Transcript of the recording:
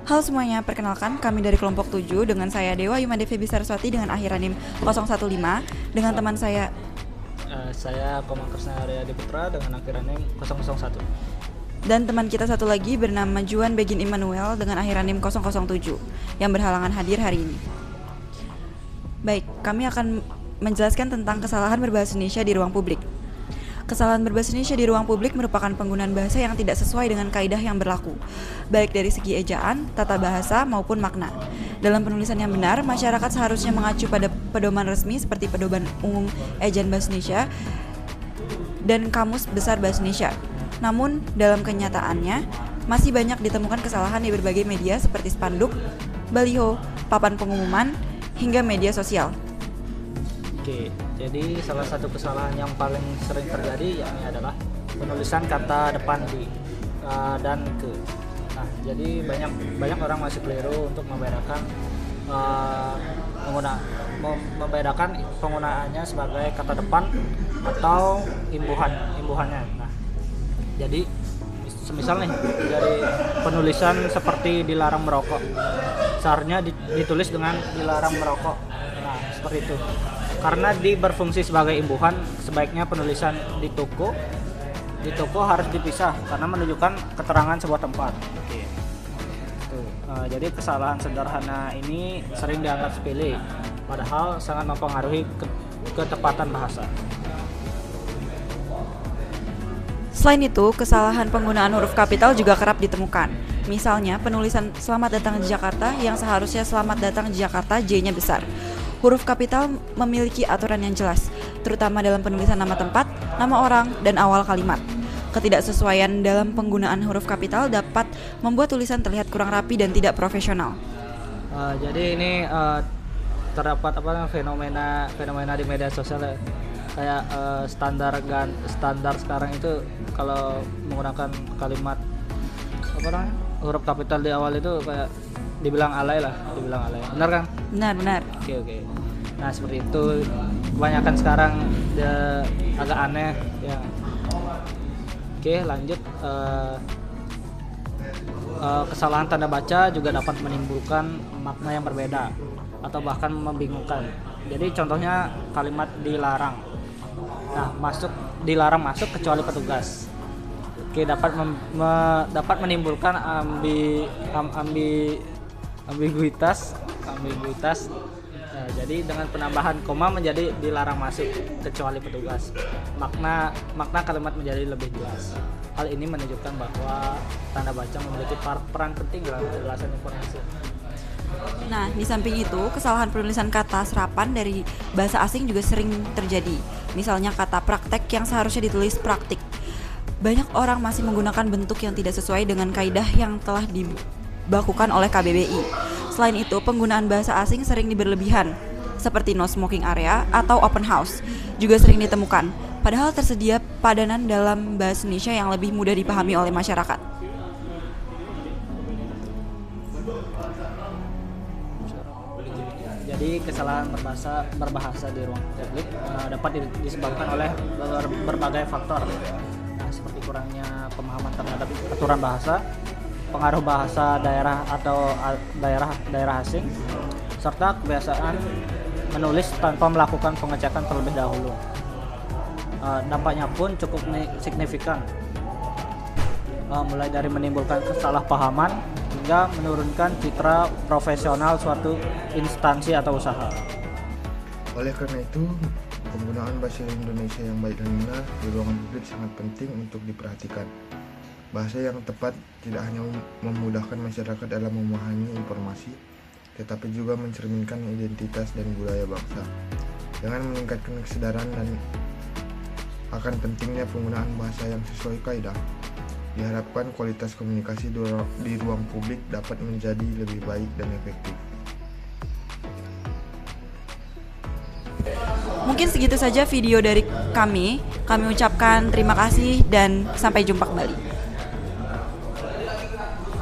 Halo semuanya, perkenalkan kami dari kelompok 7 dengan saya Dewa Yumade Febi Saraswati dengan akhiran NIM 015 dengan teman saya Saya Komang Krisna Arya Diputra dengan akhiran NIM 001. dan teman kita satu lagi bernama Juan Begin Immanuel dengan akhiran NIM 007 yang berhalangan hadir hari ini. Baik, kami akan menjelaskan tentang kesalahan berbahasa Indonesia di ruang publik. Kesalahan berbahasa Indonesia di ruang publik merupakan penggunaan bahasa yang tidak sesuai dengan kaidah yang berlaku, baik dari segi ejaan, tata bahasa, maupun makna. Dalam penulisan yang benar, masyarakat seharusnya mengacu pada pedoman resmi seperti Pedoman Umum Ejaan Bahasa Indonesia dan Kamus Besar Bahasa Indonesia. Namun, dalam kenyataannya, masih banyak ditemukan kesalahan di berbagai media seperti spanduk, baliho, papan pengumuman, hingga media sosial. Oke, jadi salah satu kesalahan yang paling sering terjadi yakni adalah penulisan kata depan di dan ke. Nah, jadi banyak orang masih keliru untuk membedakan membedakan penggunaannya sebagai kata depan atau imbuhannya. Nah, jadi semisal nih dari penulisan seperti dilarang merokok, seharusnya ditulis dengan dilarang merokok. Nah, seperti itu. Karena berfungsi sebagai imbuhan, sebaiknya penulisan di toko harus dipisah karena menunjukkan keterangan sebuah tempat. Oke. Jadi kesalahan sederhana ini sering dianggap sepele, padahal sangat mempengaruhi ketepatan bahasa. Selain itu, kesalahan penggunaan huruf kapital juga kerap ditemukan. Misalnya, penulisan "Selamat datang di Jakarta" yang seharusnya "Selamat datang di Jakarta" J-nya besar. Huruf kapital memiliki aturan yang jelas, terutama dalam penulisan nama tempat, nama orang, dan awal kalimat. Ketidaksesuaian dalam penggunaan huruf kapital dapat membuat tulisan terlihat kurang rapi dan tidak profesional. Jadi ini terdapat fenomena di media sosial ya. Kayak standar sekarang itu kalau menggunakan kalimat huruf kapital di awal itu kayak dibilang alay. Benar kan? Benar. Oke. Nah, seperti itu kebanyakan sekarang agak aneh ya. Oke, lanjut. Kesalahan tanda baca juga dapat menimbulkan makna yang berbeda atau bahkan membingungkan. Jadi contohnya kalimat dilarang. Nah, dilarang masuk kecuali petugas. Oke, dapat menimbulkan ambiguitas. Nah, jadi dengan penambahan koma menjadi dilarang masuk kecuali petugas. Makna kalimat menjadi lebih jelas. Hal ini menunjukkan bahwa tanda baca memiliki peran penting dalam penjelasan informasi. Nah, di samping itu, kesalahan penulisan kata serapan dari bahasa asing juga sering terjadi. Misalnya kata praktek yang seharusnya ditulis praktik. Banyak orang masih menggunakan bentuk yang tidak sesuai dengan kaidah yang telah dibakukan oleh KBBI. Selain itu, penggunaan bahasa asing sering berlebihan, seperti no smoking area atau open house, juga sering ditemukan. Padahal tersedia padanan dalam bahasa Indonesia yang lebih mudah dipahami oleh masyarakat. Jadi kesalahan berbahasa di ruang publik dapat disebabkan oleh berbagai faktor. Nah, seperti kurangnya pemahaman terhadap aturan bahasa, pengaruh bahasa daerah atau daerah asing, serta kebiasaan menulis tanpa melakukan pengecekan terlebih dahulu. Dampaknya pun cukup signifikan, mulai dari menimbulkan kesalahpahaman hingga menurunkan citra profesional suatu instansi atau usaha. Oleh karena itu, penggunaan bahasa Indonesia yang baik dan benar di ruangan publik sangat penting untuk diperhatikan. Bahasa yang tepat tidak hanya memudahkan masyarakat dalam memahami informasi, tetapi juga mencerminkan identitas dan budaya bangsa. Dengan meningkatkan kesadaran dan akan pentingnya penggunaan bahasa yang sesuai kaidah, diharapkan kualitas komunikasi di ruang publik dapat menjadi lebih baik dan efektif. Mungkin segitu saja video dari kami. Kami ucapkan terima kasih dan sampai jumpa kembali.